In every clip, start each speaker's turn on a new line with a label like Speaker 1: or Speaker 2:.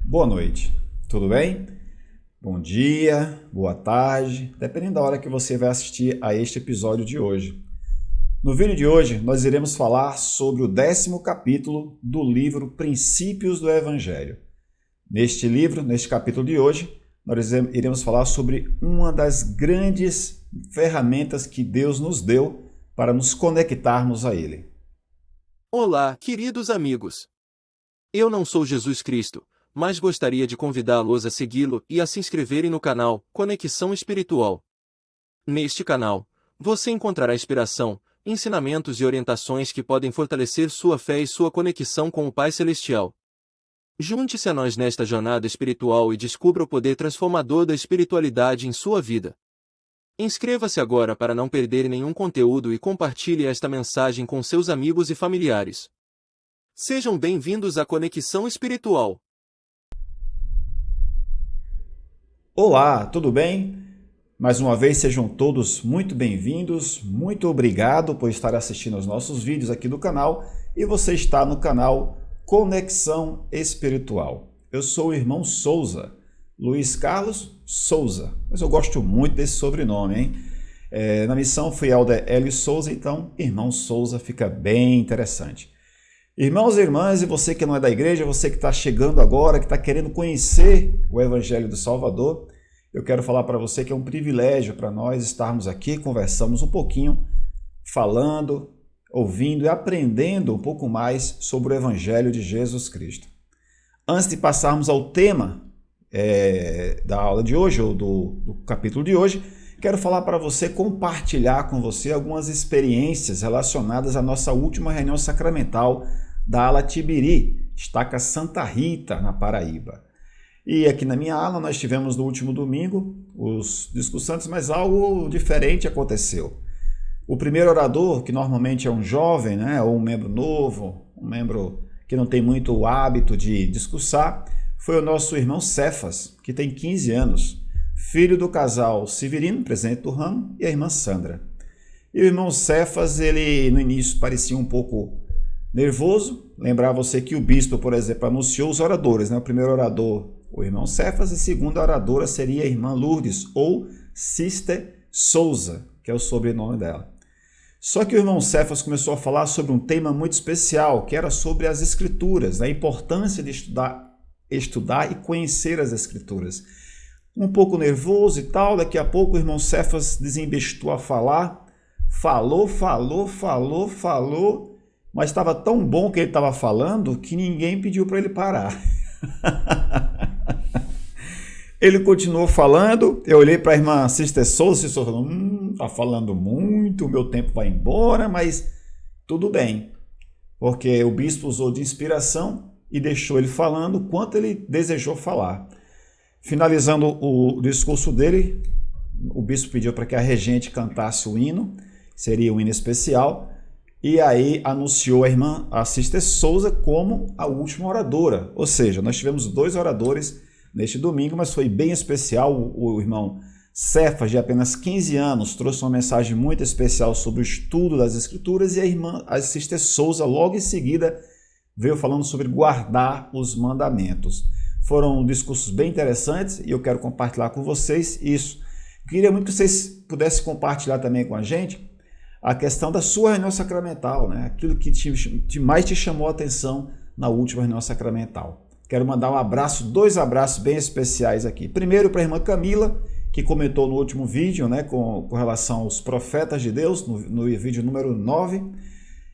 Speaker 1: Boa noite, tudo bem? Bom dia, boa tarde, dependendo da hora que você vai assistir a este episódio de hoje. No vídeo de hoje, nós iremos falar sobre o 10º capítulo do livro Princípios do Evangelho. Neste capítulo de hoje, nós iremos falar sobre uma das grandes ferramentas que Deus nos deu para nos conectarmos a Ele.
Speaker 2: Olá, queridos amigos! Eu não sou Jesus Cristo, mas gostaria de convidá-los a segui-lo e a se inscreverem no canal Conexão Espiritual. Neste canal, você encontrará inspiração, ensinamentos e orientações que podem fortalecer sua fé e sua conexão com o Pai Celestial. Junte-se a nós nesta jornada espiritual e descubra o poder transformador da espiritualidade em sua vida. Inscreva-se agora para não perder nenhum conteúdo e compartilhe esta mensagem com seus amigos e familiares. Sejam bem-vindos à Conexão Espiritual.
Speaker 1: Olá, tudo bem? Mais uma vez, sejam todos muito bem-vindos. Muito obrigado por estar assistindo aos nossos vídeos aqui do canal. E você está no canal Conexão Espiritual. Eu sou o irmão Souza, Luiz Carlos Souza. Mas eu gosto muito desse sobrenome, hein? Na missão fiel de Hélio Souza, então, irmão Souza fica bem interessante. Irmãos e irmãs, e você que não é da igreja, você que está chegando agora, que está querendo conhecer o Evangelho do Salvador, eu quero falar para você que é um privilégio para nós estarmos aqui, conversamos um pouquinho, falando, ouvindo e aprendendo um pouco mais sobre o Evangelho de Jesus Cristo. Antes de passarmos ao tema da aula de hoje, ou do capítulo de hoje, quero falar para você, compartilhar com você algumas experiências relacionadas à nossa última reunião sacramental da ala Tibiri, Estaca Santa Rita, na Paraíba. E aqui na minha ala nós tivemos no último domingo os discursantes, mas algo diferente aconteceu. O primeiro orador, que normalmente é um jovem, né, ou um membro novo, um membro que não tem muito hábito de discursar, foi o nosso irmão Cefas, que tem 15 anos, filho do casal Severino, presidente do ramo, e a irmã Sandra. E o irmão Cefas, ele no início parecia um pouco nervoso. Lembrar você que o bispo, por exemplo, anunciou os oradores, né? O primeiro orador, o irmão Cefas, e a segunda oradora seria a irmã Lourdes, ou Sister Souza, que é o sobrenome dela. Só que o irmão Cefas começou a falar sobre um tema muito especial, que era sobre as Escrituras, a importância de estudar e conhecer as Escrituras. Um pouco nervoso e tal, daqui a pouco o irmão Cefas desembestou a falar, falou, mas estava tão bom que ele estava falando que ninguém pediu para ele parar. Ele continuou falando, eu olhei para a irmã Sister Souza e falou, está falando muito, o meu tempo vai embora, mas tudo bem, porque o bispo usou de inspiração e deixou ele falando o quanto ele desejou falar. Finalizando o discurso dele, o bispo pediu para que a regente cantasse o hino, seria um hino especial, e aí anunciou a Sister Souza como a última oradora. Ou seja, nós tivemos 2 oradores neste domingo, mas foi bem especial. O irmão Cefas, de apenas 15 anos, trouxe uma mensagem muito especial sobre o estudo das Escrituras, e a Sister Souza, logo em seguida, veio falando sobre guardar os mandamentos. Foram discursos bem interessantes e eu quero compartilhar com vocês isso. Queria muito que vocês pudessem compartilhar também com a gente a questão da sua reunião sacramental, né? Aquilo que mais te chamou a atenção na última reunião sacramental. Quero mandar um abraço, 2 abraços bem especiais aqui. Primeiro para a irmã Camila, que comentou no último vídeo, né, com relação aos profetas de Deus, no vídeo número 9.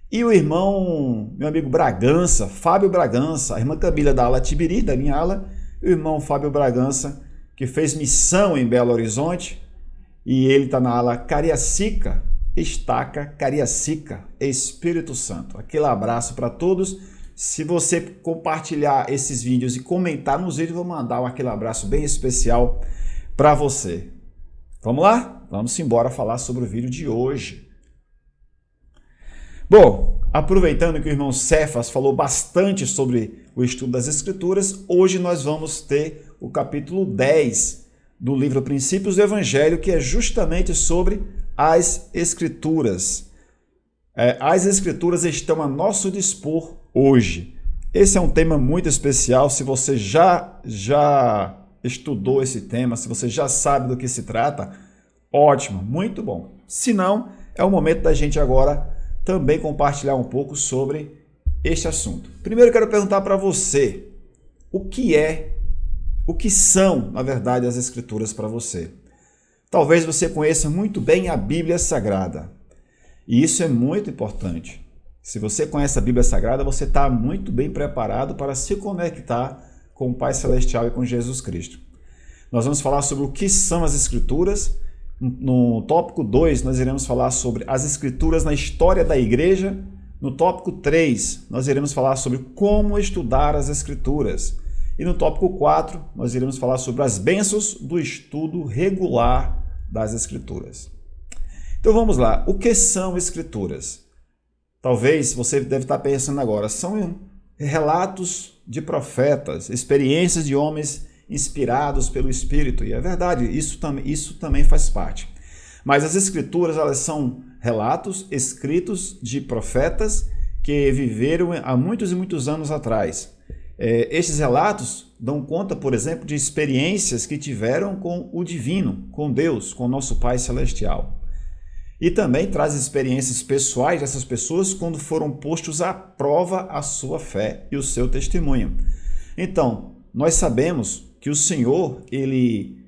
Speaker 1: E o irmão, meu amigo Bragança, Fábio Bragança, a irmã Camila da ala Tibiri, da minha ala, e o irmão Fábio Bragança, que fez missão em Belo Horizonte, e ele está na ala Cariacica, Estaca Cariacica, Espírito Santo. Aquele abraço para todos. Se você compartilhar esses vídeos e comentar nos vídeos, eu vou mandar aquele abraço bem especial para você. Vamos lá? Vamos embora falar sobre o vídeo de hoje. Bom, aproveitando que o irmão Cefas falou bastante sobre o estudo das Escrituras, hoje nós vamos ter o capítulo 10 do livro Princípios do Evangelho, que é justamente sobre as Escrituras. As Escrituras estão a nosso dispor hoje. Esse é um tema muito especial. Se você já estudou esse tema, se você já sabe do que se trata, ótimo, muito bom. Se não, é o momento da gente agora também compartilhar um pouco sobre este assunto. Primeiro eu quero perguntar para você, o que são, na verdade, as Escrituras para você? Talvez você conheça muito bem a Bíblia Sagrada. E isso é muito importante. Se você conhece a Bíblia Sagrada, você está muito bem preparado para se conectar com o Pai Celestial e com Jesus Cristo. Nós vamos falar sobre o que são as Escrituras. No tópico 2, nós iremos falar sobre as Escrituras na história da igreja. No tópico 3, nós iremos falar sobre como estudar as Escrituras. E no tópico 4, nós iremos falar sobre as bênçãos do estudo regular das Escrituras. Então vamos lá, o que são Escrituras? Talvez você deve estar pensando agora, são relatos de profetas, experiências de homens inspirados pelo Espírito. E é verdade, isso também faz parte. Mas as Escrituras, elas são relatos escritos de profetas que viveram há muitos e muitos anos atrás. Estes relatos dão conta, por exemplo, de experiências que tiveram com o divino, com Deus, com o nosso Pai Celestial. E também traz experiências pessoais dessas pessoas quando foram postos à prova a sua fé e o seu testemunho. Então, nós sabemos que o Senhor, ele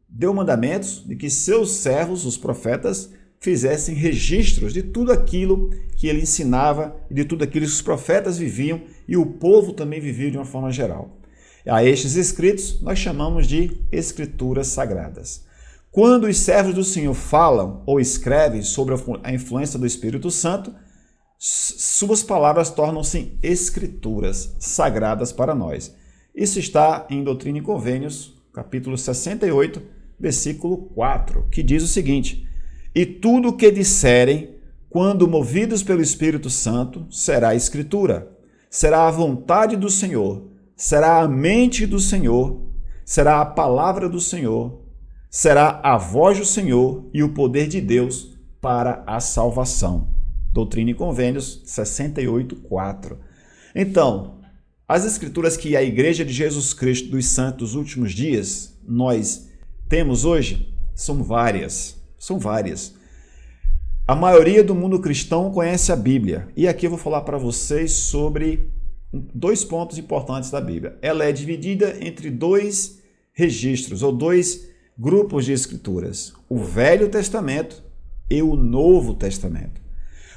Speaker 1: deu mandamentos de que seus servos, os profetas, fizessem registros de tudo aquilo que ele ensinava e de tudo aquilo que os profetas viviam e o povo também vivia de uma forma geral. A estes escritos nós chamamos de Escrituras Sagradas. Quando os servos do Senhor falam ou escrevem sobre a influência do Espírito Santo, suas palavras tornam-se escrituras sagradas para nós. Isso está em Doutrina e Convênios, capítulo 68, versículo 4, que diz o seguinte: e tudo o que disserem, quando movidos pelo Espírito Santo, será escritura, será a vontade do Senhor, será a mente do Senhor, será a palavra do Senhor, será a voz do Senhor e o poder de Deus para a salvação. Doutrina e Convênios 68, 4. Então, as Escrituras que a Igreja de Jesus Cristo dos Santos dos Últimos Dias nós temos hoje são várias. A maioria do mundo cristão conhece a Bíblia. E aqui eu vou falar para vocês sobre 2 pontos importantes da Bíblia. Ela é dividida entre 2 registros ou 2 grupos de escrituras, o Velho Testamento e o Novo Testamento.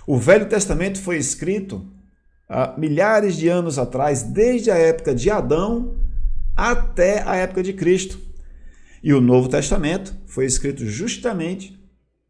Speaker 1: O Velho Testamento foi escrito há milhares de anos atrás, desde a época de Adão até a época de Cristo. E o Novo Testamento foi escrito justamente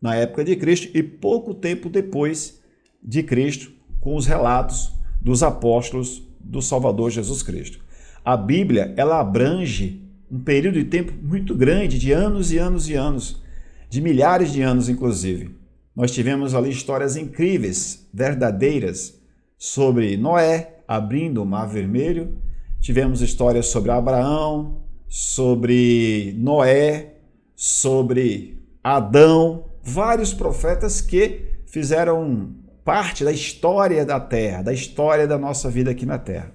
Speaker 1: na época de Cristo e pouco tempo depois de Cristo, com os relatos dos apóstolos do Salvador Jesus Cristo. A Bíblia, ela abrange um período de tempo muito grande, de anos e anos e anos, de milhares de anos inclusive. Nós tivemos ali histórias incríveis, verdadeiras, sobre Noé abrindo o Mar Vermelho, tivemos histórias sobre Abraão, sobre Noé, sobre Adão, vários profetas que fizeram parte da história da Terra, da história da nossa vida aqui na Terra.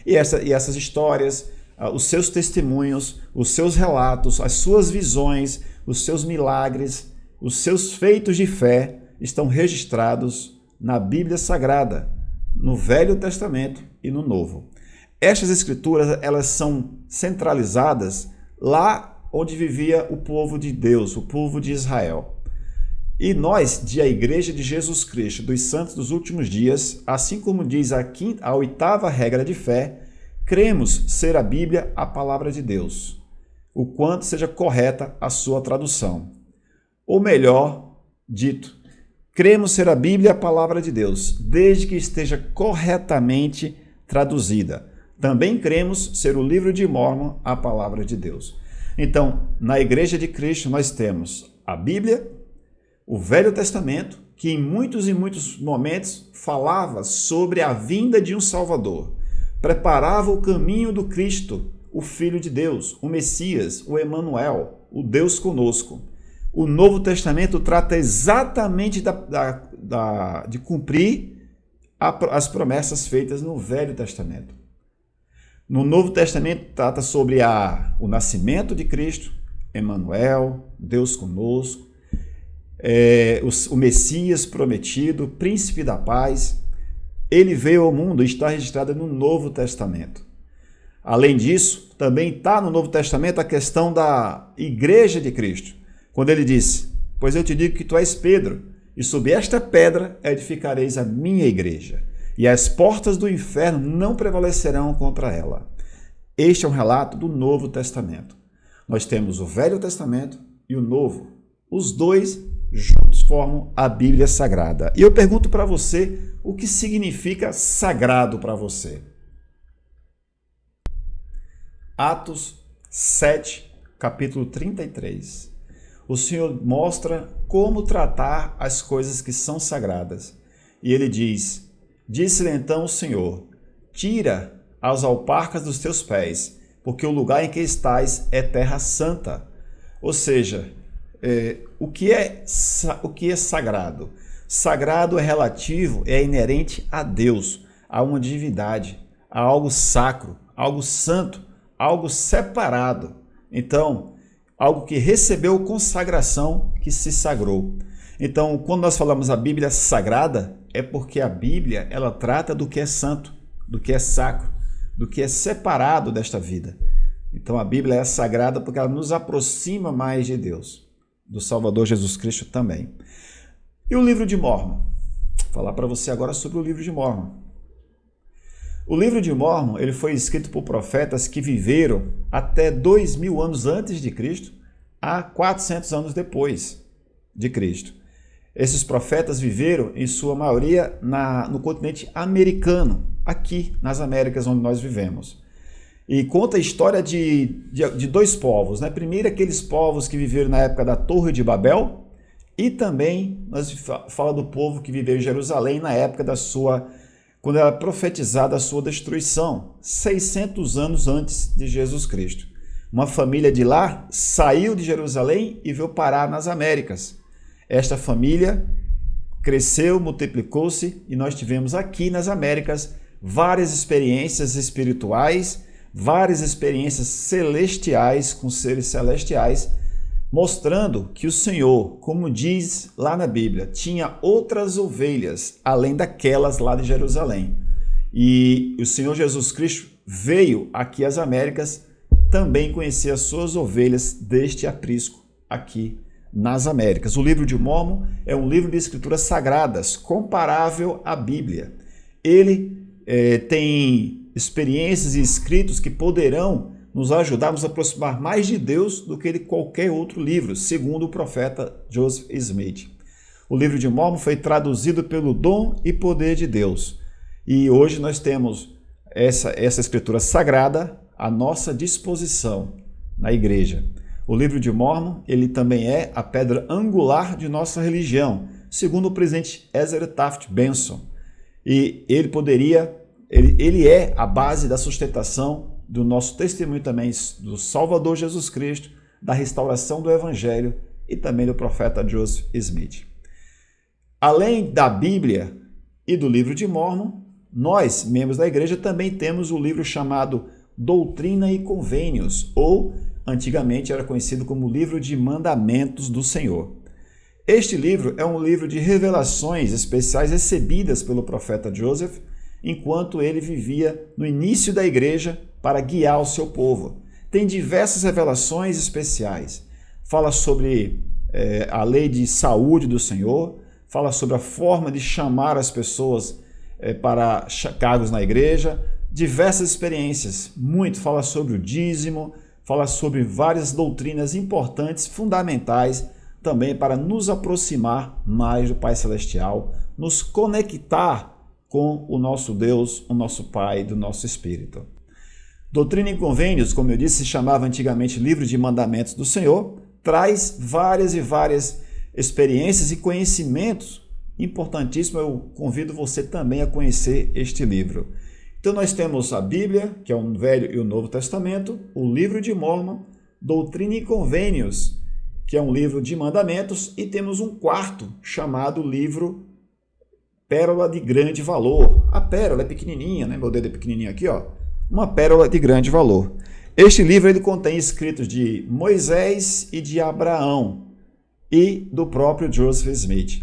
Speaker 1: E essas histórias, os seus testemunhos, os seus relatos, as suas visões, os seus milagres, os seus feitos de fé estão registrados na Bíblia Sagrada, no Velho Testamento e no Novo. Estas escrituras, elas são centralizadas lá onde vivia o povo de Deus, o povo de Israel. E nós, a Igreja de Jesus Cristo, dos Santos dos Últimos Dias, assim como diz a 8ª regra de fé, cremos ser a Bíblia a palavra de Deus, o quanto seja correta a sua tradução. Ou melhor dito, cremos ser a Bíblia a palavra de Deus, desde que esteja corretamente traduzida. Também cremos ser o livro de Mórmon a palavra de Deus. Então, na Igreja de Cristo nós temos a Bíblia, o Velho Testamento, que em muitos e muitos momentos falava sobre a vinda de um Salvador, preparava o caminho do Cristo, o Filho de Deus, o Messias, o Emanuel, o Deus conosco. O Novo Testamento trata exatamente de cumprir as promessas feitas no Velho Testamento. No Novo Testamento trata sobre o nascimento de Cristo, Emanuel, Deus conosco, o Messias prometido, príncipe da paz. Ele veio ao mundo e está registrado no Novo Testamento. Além disso, também está no Novo Testamento a questão da Igreja de Cristo, quando ele disse: pois eu te digo que tu és Pedro, e sob esta pedra edificareis a minha igreja, e as portas do inferno não prevalecerão contra ela. Este é um relato do Novo Testamento. Nós temos o Velho Testamento e o Novo. Os dois juntos formam a Bíblia Sagrada. E eu pergunto para você, o que significa sagrado para você? Atos 7, capítulo 33. O Senhor mostra como tratar as coisas que são sagradas. E ele diz: disse-lhe então o Senhor: tira as alparcas dos teus pés, porque o lugar em que estás é terra santa. Ou seja, o que é sagrado? Sagrado é relativo, é inerente a Deus, a uma divindade, a algo sacro, algo santo, algo separado. Então, algo que recebeu consagração, que se sagrou. Então, quando nós falamos a Bíblia sagrada, é porque a Bíblia ela trata do que é santo, do que é sacro, do que é separado desta vida. Então, a Bíblia é sagrada porque ela nos aproxima mais de Deus, do Salvador Jesus Cristo também. E o livro de Mórmon? Vou falar para você agora sobre o livro de Mórmon. O livro de Mórmon ele foi escrito por profetas que viveram até 2000 anos antes de Cristo, a 400 anos depois de Cristo. Esses profetas viveram, em sua maioria, no continente americano, aqui nas Américas, onde nós vivemos. E conta a história de dois povos, né? Primeiro, aqueles povos que viveram na época da Torre de Babel, e também nós fala do povo que viveu em Jerusalém na época quando era profetizada a sua destruição, 600 anos antes de Jesus Cristo. Uma família de lá saiu de Jerusalém e veio parar nas Américas. Esta família cresceu, multiplicou-se e nós tivemos aqui nas Américas várias experiências espirituais, várias experiências celestiais com seres celestiais, mostrando que o Senhor, como diz lá na Bíblia, tinha outras ovelhas além daquelas lá de Jerusalém. E o Senhor Jesus Cristo veio aqui às Américas também conhecer as suas ovelhas deste aprisco aqui nas Américas. O livro de Mórmon é um livro de escrituras sagradas, comparável à Bíblia. Ele tem experiências e escritos que poderão nos ajudar a nos aproximar mais de Deus do que de qualquer outro livro, segundo o profeta Joseph Smith. O livro de Mórmon foi traduzido pelo dom e poder de Deus. E hoje nós temos essa escritura sagrada à nossa disposição na igreja. O livro de Mórmon, ele também é a pedra angular de nossa religião, segundo o presidente Ezra Taft Benson. E ele é a base da sustentação do nosso testemunho também do Salvador Jesus Cristo, da restauração do Evangelho e também do profeta Joseph Smith. Além da Bíblia e do livro de Mórmon, nós, membros da igreja, também temos o livro chamado Doutrina e Convênios, ou antigamente era conhecido como Livro de Mandamentos do Senhor. Este livro é um livro de revelações especiais recebidas pelo profeta Joseph, enquanto ele vivia no início da igreja para guiar o seu povo. Tem diversas revelações especiais. Fala sobre a lei de saúde do Senhor, fala sobre a forma de chamar as pessoas para cargos na igreja, diversas experiências. Muito fala sobre o dízimo, fala sobre várias doutrinas importantes, fundamentais, também para nos aproximar mais do Pai Celestial, nos conectar com o nosso Deus, o nosso Pai, do nosso Espírito. Doutrina e Convênios, como eu disse, se chamava antigamente Livro de Mandamentos do Senhor, traz várias e várias experiências e conhecimentos importantíssimos. Eu convido você também a conhecer este livro. Então nós temos a Bíblia, que é o Velho e o Novo Testamento, o livro de Mórmon, Doutrina e Convênios, que é um livro de mandamentos, e temos um quarto chamado livro Pérola de Grande Valor. A pérola é pequenininha, né? Meu dedo é pequenininho aqui, ó. uma pérola de grande valor. Este livro ele contém escritos de Moisés e de Abraão e do próprio Joseph Smith.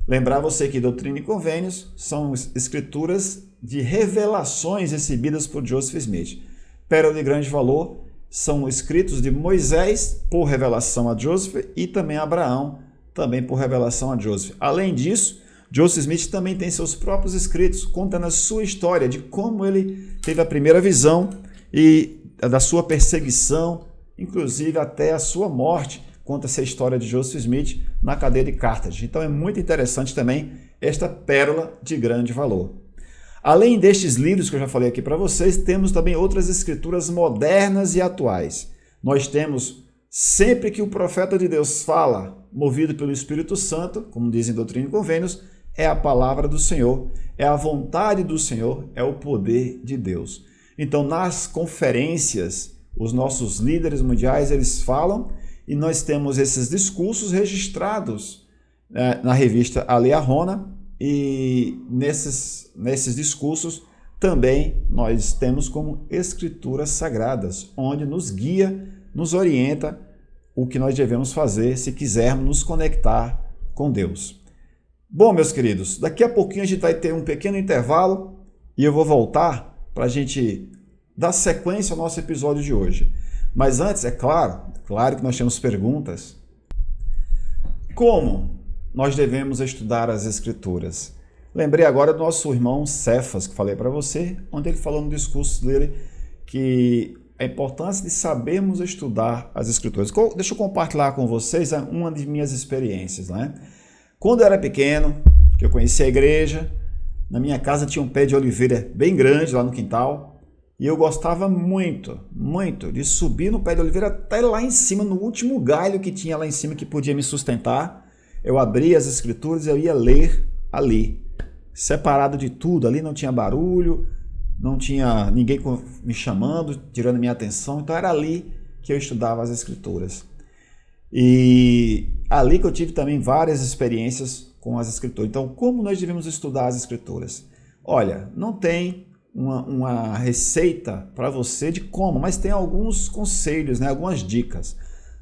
Speaker 1: Lembrar você que Doutrina e Convênios são escrituras de revelações recebidas por Joseph Smith. Pérola de grande valor são escritos de Moisés por revelação a Joseph e também Abraão, também por revelação a Joseph. Além disso, Joseph Smith também tem seus próprios escritos, contando a sua história de como ele teve a primeira visão e da sua perseguição, inclusive até a sua morte. Conta essa história de Joseph Smith na cadeia de Carthage. Então é muito interessante também esta pérola de grande valor. Além destes livros que eu já falei aqui para vocês, temos também outras escrituras modernas e atuais. Nós temos, sempre que o profeta de Deus fala, movido pelo Espírito Santo, como dizem Doutrina e Convênios, é a palavra do Senhor, é a vontade do Senhor, é o poder de Deus. Então, nas conferências, os nossos líderes mundiais, eles falam e nós temos esses discursos registrados na revista Alea Rona, e nesses discursos também nós temos como escrituras sagradas, onde nos guia, nos orienta o que nós devemos fazer se quisermos nos conectar com Deus. Bom, meus queridos, daqui a pouquinho a gente vai ter um pequeno intervalo e eu vou voltar para a gente dar sequência ao nosso episódio de hoje. Mas antes, é claro que nós temos perguntas. Como nós devemos estudar as Escrituras? Lembrei agora do nosso irmão Cefas, que falei para você, onde ele falou no discurso dele que a importância de sabermos estudar as Escrituras. Deixa eu compartilhar com vocês uma de minhas experiências, né? Quando eu era pequeno, que eu conheci a igreja, na minha casa tinha um pé de oliveira bem grande lá no quintal, e eu gostava muito de subir no pé de oliveira até lá em cima, no último galho que tinha lá em cima que podia me sustentar. Eu abria as Escrituras e eu ia ler ali, separado de tudo. Ali não tinha barulho, não tinha ninguém me chamando, tirando minha atenção. Então era ali que eu estudava as Escrituras. E ali que eu tive também várias experiências com as Escrituras. Então, como nós devemos estudar as Escrituras? Olha, não tem uma receita para você de como, mas tem alguns conselhos, né? Algumas dicas.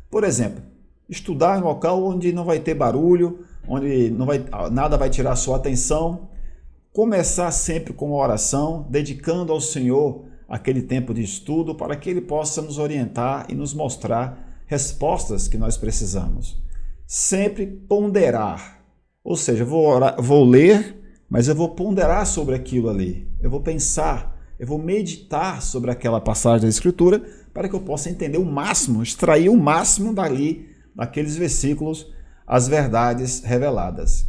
Speaker 1: Por exemplo, estudar em um local onde não vai ter barulho, onde nada vai tirar a sua atenção. Começar sempre com uma oração, dedicando ao Senhor aquele tempo de estudo para que Ele possa nos orientar e nos mostrar respostas que nós precisamos. Sempre ponderar, ou seja, vou ler, mas eu vou ponderar sobre aquilo ali. Eu vou pensar, eu vou meditar sobre aquela passagem da Escritura para que eu possa entender o máximo, extrair o máximo dali, daqueles versículos, as verdades reveladas.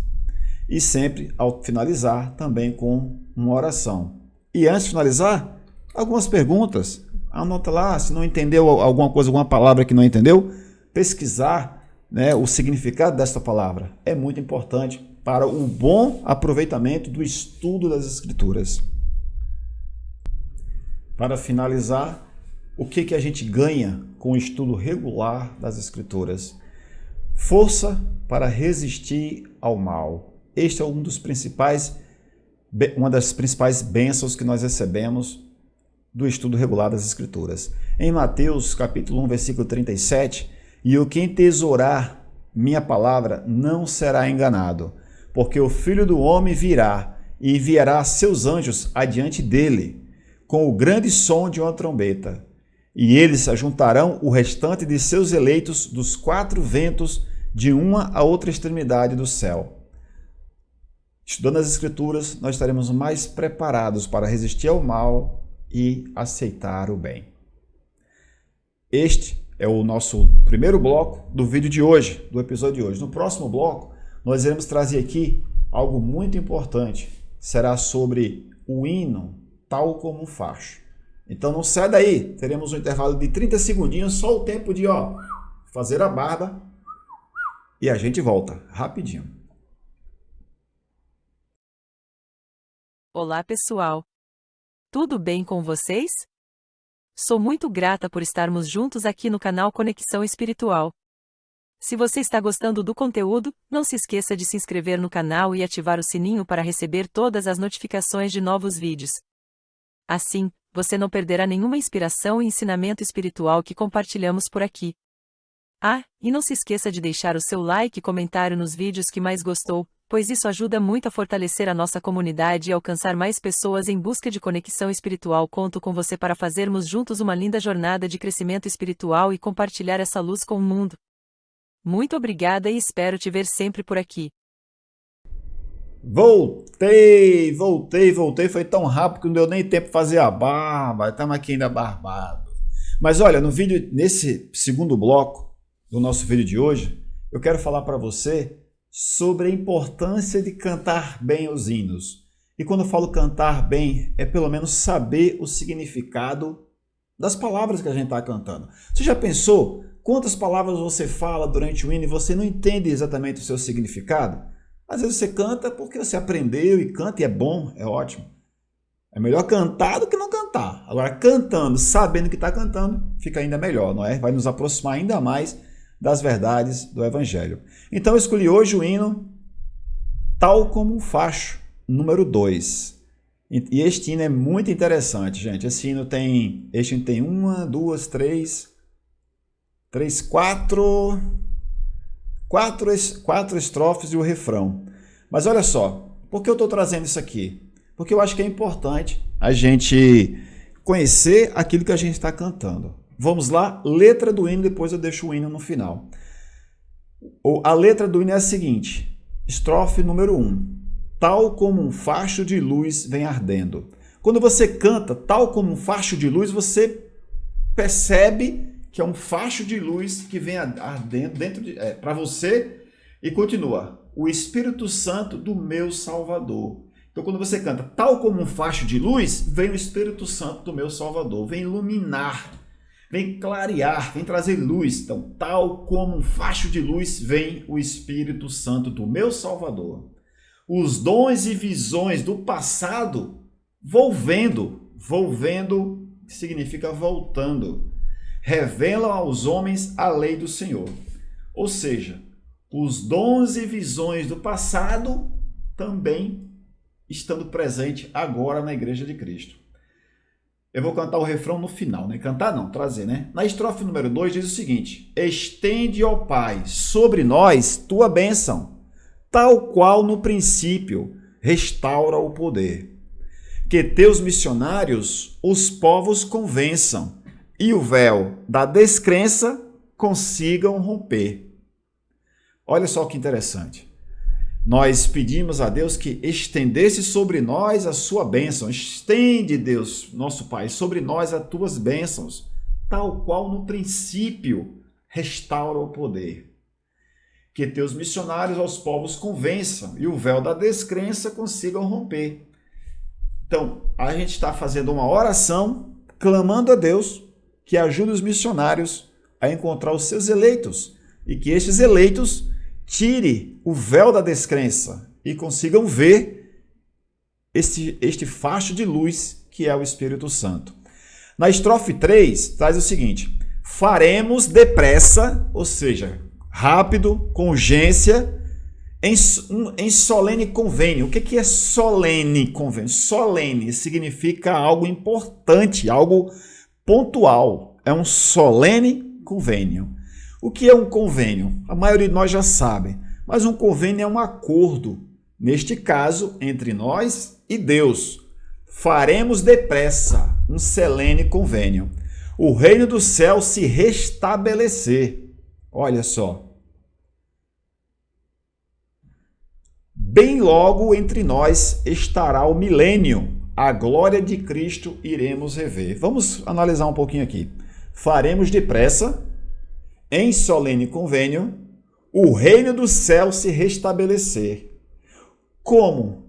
Speaker 1: E sempre, ao finalizar, também com uma oração. E antes de finalizar, algumas perguntas. Anota lá, se não entendeu alguma coisa, alguma palavra que não entendeu, pesquisar, né, o significado desta palavra. É muito importante para o bom aproveitamento do estudo das Escrituras. Para finalizar, o que a gente ganha com o estudo regular das Escrituras? Força para resistir ao mal. Este é uma das principais bênçãos que nós recebemos do estudo regular das Escrituras. Em Mateus, capítulo 1, versículo 37, e o que entesourar minha palavra não será enganado, porque o Filho do Homem virá e enviará seus anjos adiante dele, com o grande som de uma trombeta, e eles ajuntarão o restante de seus eleitos dos quatro ventos, de uma a outra extremidade do céu. Estudando as Escrituras, nós estaremos mais preparados para resistir ao mal e aceitar o bem. Este é o nosso primeiro bloco do vídeo de hoje, do episódio de hoje. No próximo bloco, nós iremos trazer aqui algo muito importante. Será sobre o hino, tal como um facho. Então não sai daí, teremos um intervalo de 30 segundinhos, só o tempo de fazer a barba e a gente volta rapidinho.
Speaker 3: Olá, pessoal! Tudo bem com vocês? Sou muito grata por estarmos juntos aqui no canal Conexão Espiritual. Se você está gostando do conteúdo, não se esqueça de se inscrever no canal e ativar o sininho para receber todas as notificações de novos vídeos. Assim, você não perderá nenhuma inspiração e ensinamento espiritual que compartilhamos por aqui. E não se esqueça de deixar o seu like e comentário nos vídeos que mais gostou, pois isso ajuda muito a fortalecer a nossa comunidade e alcançar mais pessoas em busca de conexão espiritual. Conto com você para fazermos juntos uma linda jornada de crescimento espiritual e compartilhar essa luz com o mundo. Muito obrigada e espero te ver sempre por aqui.
Speaker 1: Voltei. Foi tão rápido que não deu nem tempo de fazer a barba. Estamos aqui ainda barbado. Mas olha, nesse segundo bloco do nosso vídeo de hoje, eu quero falar para você sobre a importância de cantar bem os hinos. E quando eu falo cantar bem, é pelo menos saber o significado das palavras que a gente está cantando. Você já pensou quantas palavras você fala durante o hino e você não entende exatamente o seu significado? Às vezes você canta porque você aprendeu e canta e é bom, é ótimo. É melhor cantar do que não cantar. Agora, cantando, sabendo que está cantando, fica ainda melhor, não é? Vai nos aproximar ainda mais das verdades do Evangelho. Então eu escolhi hoje o hino Tal Como um Facho, número 2. E este hino é muito interessante, gente. Este hino tem 4 estrofes e o refrão. Mas olha só, por que eu estou trazendo isso aqui? Porque eu acho que é importante a gente conhecer aquilo que a gente está cantando. Vamos lá, letra do hino, depois eu deixo o hino no final. A letra do hino é a seguinte, estrofe número 1. Tal como um facho de luz vem ardendo. Quando você canta tal como um facho de luz, você percebe que é um facho de luz que vem ardendo para você e continua. O Espírito Santo do meu Salvador. Então, quando você canta tal como um facho de luz, vem o Espírito Santo do meu Salvador, vem iluminar, vem clarear, vem trazer luz. Então, tal como um facho de luz, vem o Espírito Santo do meu Salvador. Os dons e visões do passado volvendo significa voltando, revelam aos homens a lei do Senhor. Ou seja, os dons e visões do passado também estando presente agora na Igreja de Cristo. Eu vou cantar o refrão no final, né? Cantar não, trazer, né? Na estrofe número 2 diz o seguinte: estende, ó Pai, sobre nós tua bênção, tal qual no princípio, restaura o poder. Que teus missionários os povos convençam e o véu da descrença consigam romper. Olha só que interessante. Nós pedimos a Deus que estendesse sobre nós a sua bênção. Estende, Deus, nosso Pai, sobre nós as tuas bênçãos, tal qual no princípio restaura o poder. Que teus missionários aos povos convençam e o véu da descrença consigam romper. Então, a gente está fazendo uma oração, clamando a Deus que ajude os missionários a encontrar os seus eleitos e que estes eleitos tire o véu da descrença e consigam ver este facho de luz que é o Espírito Santo. Na estrofe 3, traz o seguinte: faremos depressa, ou seja, rápido, com urgência, em solene convênio. O que é solene convênio? Solene significa algo importante, algo pontual. É um solene convênio. O que é um convênio? A maioria de nós já sabe, mas um convênio é um acordo, neste caso, entre nós e Deus. Faremos depressa um solene convênio. O reino do céu se restabelecer. Olha só. Bem logo entre nós estará o milênio. A glória de Cristo iremos rever. Vamos analisar um pouquinho aqui. Faremos depressa, em solene convênio, o reino do céu se restabelecer. Como?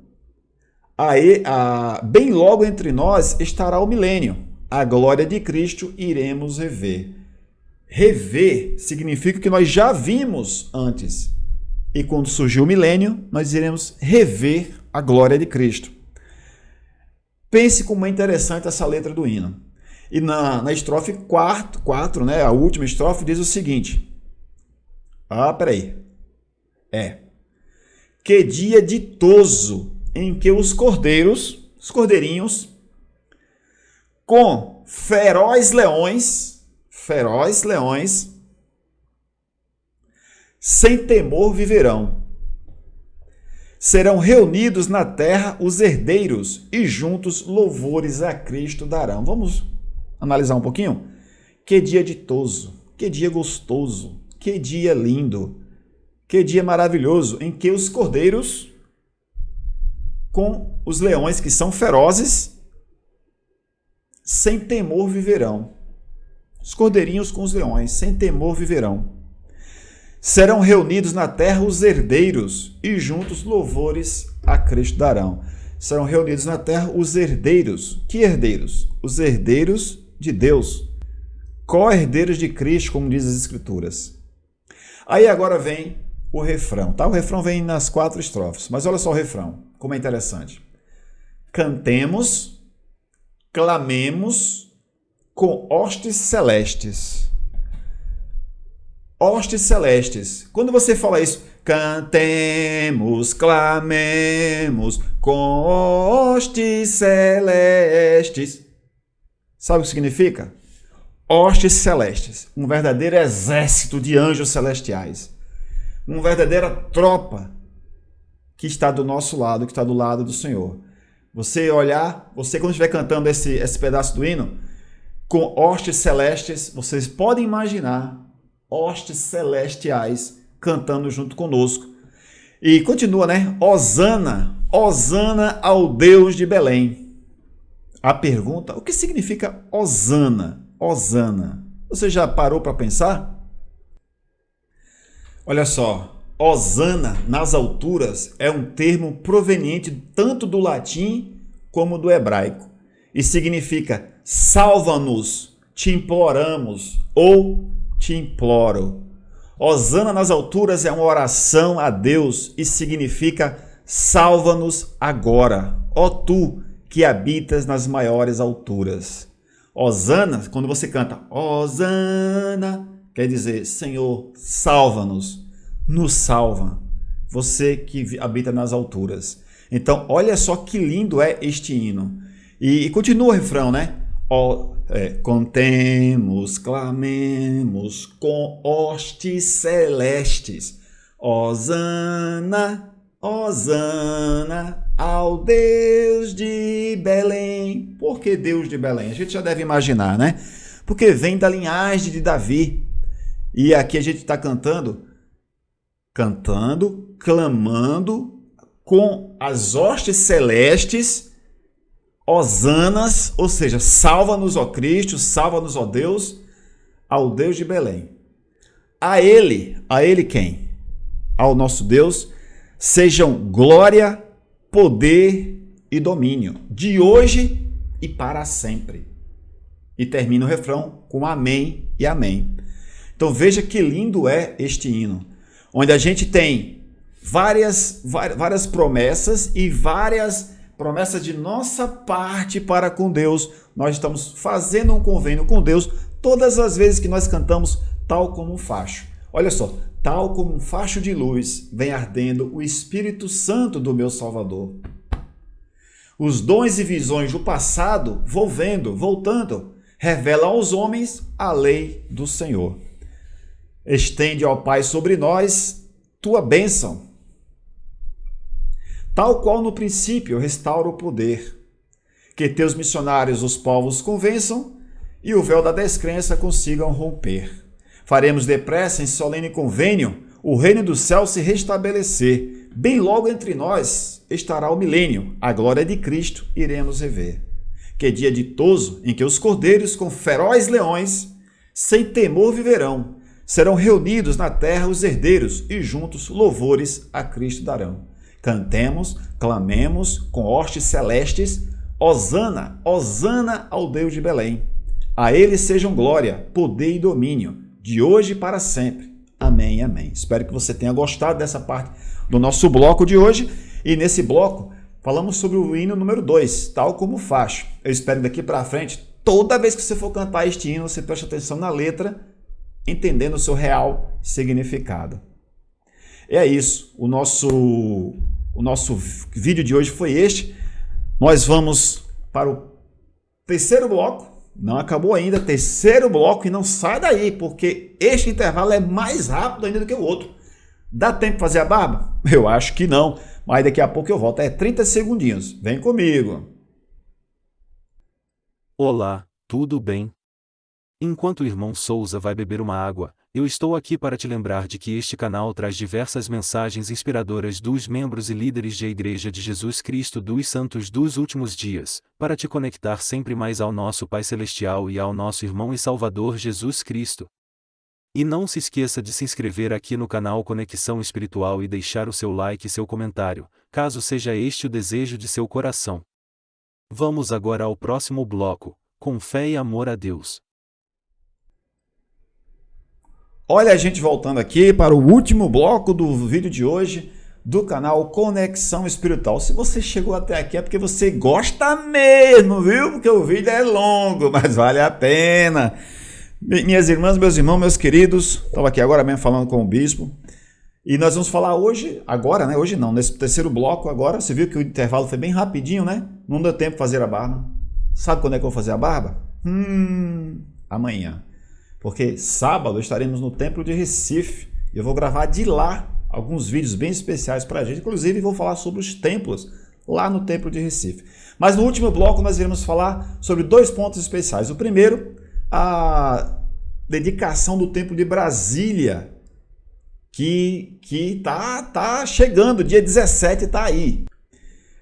Speaker 1: Bem logo entre nós estará o milênio. A glória de Cristo iremos rever. Rever significa que nós já vimos antes. E quando surgiu o milênio, nós iremos rever a glória de Cristo. Pense como é interessante essa letra do hino. E na estrofe 4, né, a última estrofe, diz o seguinte. Peraí. Que dia ditoso em que os cordeirinhos, com feroz leões, sem temor viverão. Serão reunidos na terra os herdeiros e juntos louvores a Cristo darão. Vamos analisar um pouquinho? Que dia ditoso, que dia gostoso, que dia lindo, que dia maravilhoso em que os cordeiros com os leões que são ferozes, sem temor viverão. Os cordeirinhos com os leões, sem temor viverão. Serão reunidos na terra os herdeiros e juntos louvores a Cristo darão. Serão reunidos na terra os herdeiros. Que herdeiros? Os herdeiros de Deus. Co-herdeiros de Cristo, como diz as Escrituras. Aí agora vem o refrão, tá? O refrão vem nas 4 estrofes, mas olha só o refrão, como é interessante. Cantemos, clamemos com hostes celestes. Hostes celestes. Quando você fala isso, cantemos, clamemos com hostes celestes. Sabe o que significa? Hostes celestes. Um verdadeiro exército de anjos celestiais. Uma verdadeira tropa que está do nosso lado, que está do lado do Senhor. Você olhar, você quando estiver cantando esse pedaço do hino, com hostes celestes, vocês podem imaginar hostes celestiais cantando junto conosco. E continua, né? Hosana, Hosana ao Deus de Belém. A pergunta, o que significa Hosana? Hosana. Você já parou para pensar? Olha só, Hosana nas alturas é um termo proveniente tanto do latim como do hebraico e significa salva-nos, te imploramos ou te imploro. Hosana nas alturas é uma oração a Deus e significa salva-nos agora, ó tu que habitas nas maiores alturas. Hosana, quando você canta Hosana, quer dizer, Senhor, salva-nos, nos salva, você que habita nas alturas. Então, olha só que lindo é este hino. E continua o refrão, né? Contemos, clamemos com hostes celestes. Hosana, Hosana ao Deus de Belém. Por que Deus de Belém? A gente já deve imaginar, né? Porque vem da linhagem de Davi. E aqui a gente está cantando, clamando com as hostes celestes, hosanas, ou seja, salva-nos, ó Cristo, salva-nos, ó Deus, ao Deus de Belém. A Ele quem? Ao nosso Deus, sejam glória, poder e domínio, de hoje e para sempre. E termina o refrão com amém e amém. Então veja que lindo é este hino, onde a gente tem várias promessas e várias promessas de nossa parte para com Deus. Nós estamos fazendo um convênio com Deus todas as vezes que nós cantamos tal como um facho. Olha só, tal como um facho de luz vem ardendo o Espírito Santo do meu Salvador. Os dons e visões do passado, voltando, revelam aos homens a lei do Senhor. Estende, ó Pai, sobre nós tua bênção. Tal qual no princípio restaura o poder. Que teus missionários os povos convençam e o véu da descrença consigam romper. Faremos depressa em solene convênio o reino do céu se restabelecer. Bem logo entre nós estará o milênio, a glória de Cristo iremos rever. Que dia ditoso em que os cordeiros com feroz leões, sem temor viverão. Serão reunidos na terra os herdeiros e juntos louvores a Cristo darão. Cantemos, clamemos com hostes celestes, Hosana, Hosana ao Deus de Belém. A ele sejam glória, poder e domínio, de hoje para sempre. Amém, amém. Espero que você tenha gostado dessa parte do nosso bloco de hoje. E nesse bloco, falamos sobre o hino número 2, tal como o facho. Eu espero daqui para frente, toda vez que você for cantar este hino, você preste atenção na letra, entendendo o seu real significado. É isso. O nosso vídeo de hoje foi este. Nós vamos para o terceiro bloco, não acabou ainda, terceiro bloco, e não sai daí, porque este intervalo é mais rápido ainda do que o outro. Dá tempo de fazer a barba? Eu acho que não, mas daqui a pouco eu volto, é 30 segundinhos, vem comigo.
Speaker 2: Olá, tudo bem? Enquanto o irmão Souza vai beber uma água, eu estou aqui para te lembrar de que este canal traz diversas mensagens inspiradoras dos membros e líderes da Igreja de Jesus Cristo dos Santos dos Últimos Dias, para te conectar sempre mais ao nosso Pai Celestial e ao nosso irmão e Salvador Jesus Cristo. E não se esqueça de se inscrever aqui no canal Conexão Espiritual e deixar o seu like e seu comentário, caso seja este o desejo de seu coração. Vamos agora ao próximo bloco, com fé e amor a Deus.
Speaker 1: Olha a gente voltando aqui para o último bloco do vídeo de hoje do canal Conexão Espiritual. Se você chegou até aqui é porque você gosta mesmo, viu? Porque o vídeo é longo, mas vale a pena. Minhas irmãs, meus irmãos, meus queridos, estava aqui agora mesmo falando com o bispo. E nós vamos falar hoje, agora, né? Hoje não, nesse terceiro bloco agora. Você viu que o intervalo foi bem rapidinho, né? Não deu tempo de fazer a barba. Sabe quando é que eu vou fazer a barba? Amanhã. Porque sábado estaremos no Templo de Recife. Eu vou gravar de lá alguns vídeos bem especiais para a gente. Inclusive, vou falar sobre os templos lá no Templo de Recife. Mas no último bloco nós iremos falar sobre 2 pontos especiais. O primeiro, a dedicação do Templo de Brasília, que tá chegando, dia 17 está aí.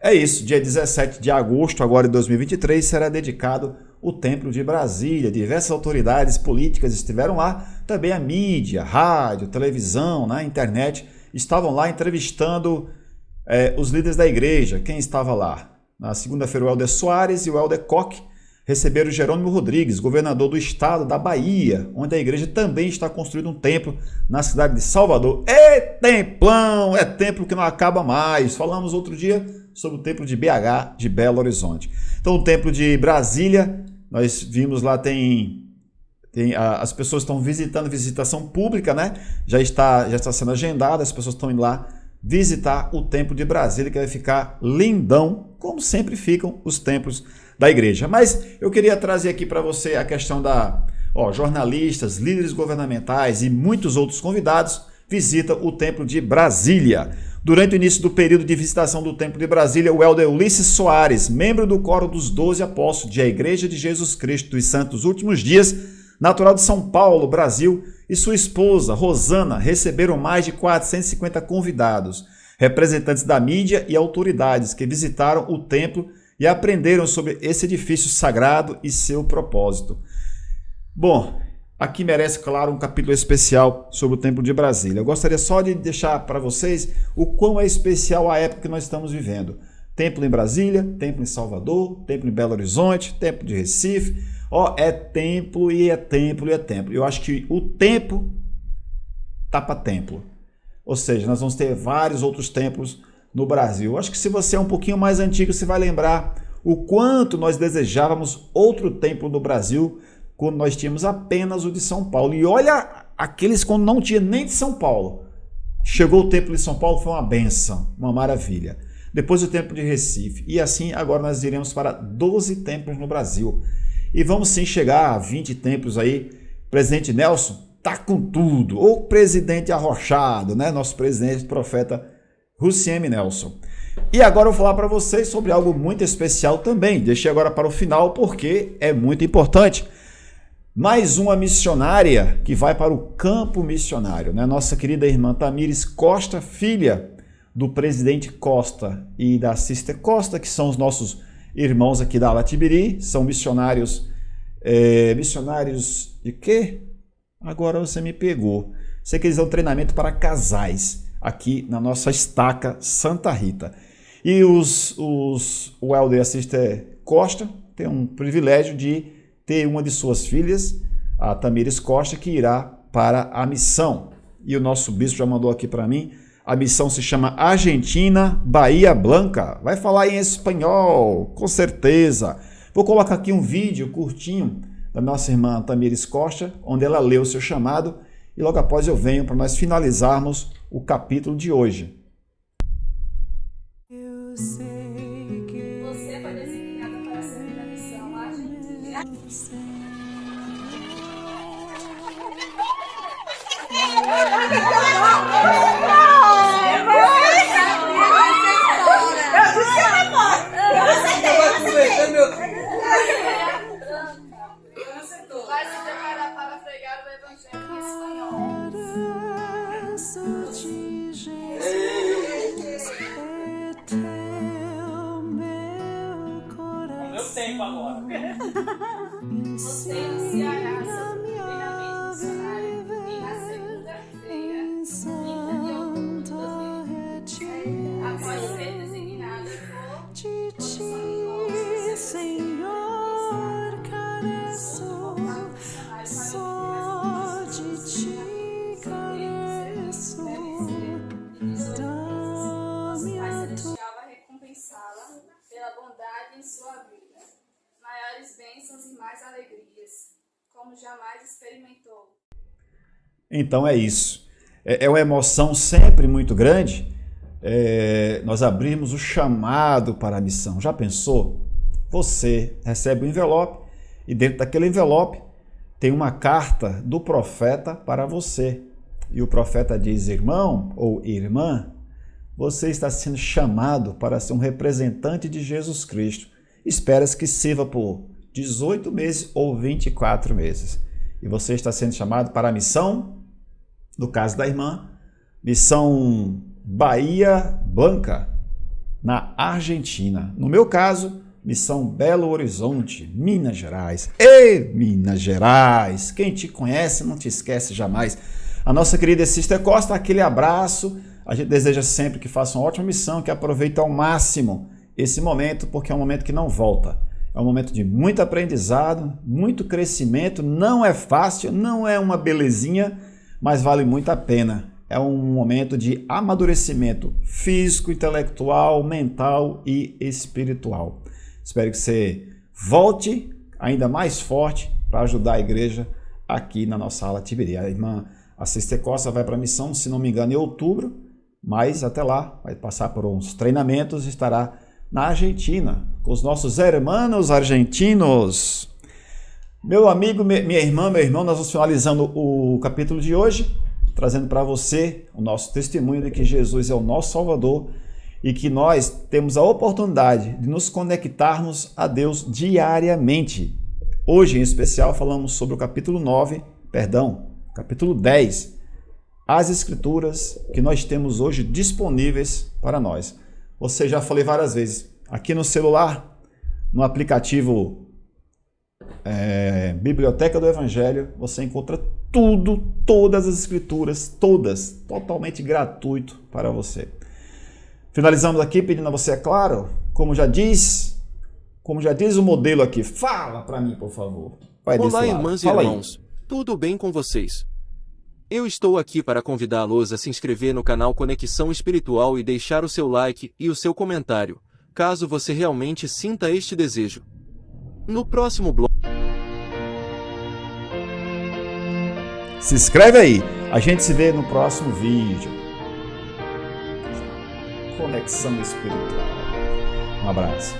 Speaker 1: É isso, dia 17 de agosto agora de 2023 será dedicado o Templo de Brasília. Diversas autoridades políticas estiveram lá, também a mídia, rádio, televisão, né, internet, estavam lá entrevistando os líderes da igreja. Quem estava lá? Na segunda-feira o Helder Soares e o Helder Koch receberam Jerônimo Rodrigues, governador do estado da Bahia, onde a igreja também está construindo um templo na cidade de Salvador. É templão, é templo que não acaba mais. Falamos outro dia sobre o templo de BH, de Belo Horizonte. Então o templo de Brasília, nós vimos lá, as pessoas estão visitando, visitação pública, né? Já está sendo agendada, as pessoas estão indo lá visitar o templo de Brasília, que vai ficar lindão, como sempre ficam os templos da igreja. Mas eu queria trazer aqui para você a questão jornalistas, líderes governamentais e muitos outros convidados visitam o templo de Brasília. Durante o início do período de visitação do Templo de Brasília, o Helder Ulisses Soares, membro do coro dos 12 apóstolos da Igreja de Jesus Cristo dos Santos Últimos Dias, natural de São Paulo, Brasil, e sua esposa, Rosana, receberam mais de 450 convidados, representantes da mídia e autoridades que visitaram o templo e aprenderam sobre esse edifício sagrado e seu propósito. Bom, aqui merece, claro, um capítulo especial sobre o Templo de Brasília. Eu gostaria só de deixar para vocês o quão é especial a época que nós estamos vivendo. Templo em Brasília, templo em Salvador, templo em Belo Horizonte, templo de Recife. É templo e é templo e é templo. Eu acho que o tempo tá para templo. Ou seja, nós vamos ter vários outros templos no Brasil. Eu acho que se você é um pouquinho mais antigo, você vai lembrar o quanto nós desejávamos outro templo no Brasil, quando nós tínhamos apenas o de São Paulo. E olha aqueles quando não tinha nem de São Paulo. Chegou o templo de São Paulo, foi uma benção, uma maravilha. Depois o templo de Recife. E assim agora nós iremos para 12 templos no Brasil. E vamos sim chegar a 20 templos aí. Presidente Nelson tá com tudo. O presidente arrochado, né? Nosso presidente, profeta Rucieme Nelson. E agora eu vou falar para vocês sobre algo muito especial também. Deixei agora para o final porque é muito importante. Mais uma missionária que vai para o campo missionário, né? Nossa querida irmã Tamires Costa, filha do presidente Costa e da Sister Costa, que são os nossos irmãos aqui da Alatibiri, são missionários. Missionários de quê? Agora você me pegou. Sei que eles dão treinamento para casais aqui na nossa estaca Santa Rita. E o Helder e a Sister Costa têm um privilégio de ter uma de suas filhas, a Tamires Costa, que irá para a missão. E o nosso bispo já mandou aqui para mim, a missão se chama Argentina, Bahia Blanca. Vai falar em espanhol, com certeza. Vou colocar aqui um vídeo curtinho da nossa irmã Tamires Costa, onde ela leu o seu chamado, e logo após eu venho para nós finalizarmos o capítulo de hoje.
Speaker 4: Eu sei que você foi designada para servir a missão Vai se preparar para pregar o evangelho em espanhol.
Speaker 5: Meu tempo agora.
Speaker 4: Você anunciará sobre o treinamento missionário e na segunda-feira, 30 de outubro de 2020, após ser designado por comissão
Speaker 6: Senhor, careço, só de ti careço, dá-me
Speaker 4: Pai
Speaker 6: a tua.
Speaker 4: Celestial vai recompensá-la pela bondade em sua vida, maiores bênçãos e mais alegrias, como jamais experimentou.
Speaker 1: Então é isso. É uma emoção sempre muito grande. Nós abrimos o chamado para a missão. Já pensou? Você recebe um envelope e dentro daquele envelope tem uma carta do profeta para você. E o profeta diz: irmão ou irmã, você está sendo chamado para ser um representante de Jesus Cristo. Espera-se que sirva por 18 meses ou 24 meses. E você está sendo chamado para a missão, no caso da irmã, missão Bahia Blanca, na Argentina. No meu caso, missão Belo Horizonte, Minas Gerais. Ei, Minas Gerais! Quem te conhece não te esquece jamais. A nossa querida Sister Costa, aquele abraço. A gente deseja sempre que faça uma ótima missão, que aproveite ao máximo esse momento, porque é um momento que não volta. É um momento de muito aprendizado, muito crescimento. Não é fácil, não é uma belezinha, mas vale muito a pena. É um momento de amadurecimento físico, intelectual, mental e espiritual. Espero que você volte ainda mais forte para ajudar a igreja aqui na nossa ala Tiberi. A irmã Sister Costa vai para a missão, se não me engano, em outubro, mas até lá vai passar por uns treinamentos e estará na Argentina, com os nossos hermanos argentinos. Meu amigo, minha irmã, meu irmão, nós vamos finalizando o capítulo de hoje, trazendo para você o nosso testemunho de que Jesus é o nosso Salvador e que nós temos a oportunidade de nos conectarmos a Deus diariamente. Hoje, em especial, falamos sobre o capítulo 10, as Escrituras que nós temos hoje disponíveis para nós. Ou seja, já falei várias vezes, aqui no celular, no aplicativo Biblioteca do Evangelho, você encontra todas as Escrituras, todas, totalmente gratuito para você. Finalizamos aqui pedindo a você, é claro, como já diz o modelo aqui, fala para mim, por favor. Vai desse
Speaker 2: Olá,
Speaker 1: lado.
Speaker 2: irmãs e
Speaker 1: Fala aí.
Speaker 2: irmãos. Tudo bem com vocês? Eu estou aqui para convidá-los a se inscrever no canal Conexão Espiritual e deixar o seu like e o seu comentário, caso você realmente sinta este desejo. No próximo bloco...
Speaker 1: Se inscreve aí. A gente se vê no próximo vídeo. Conexão Espiritual. Um abraço.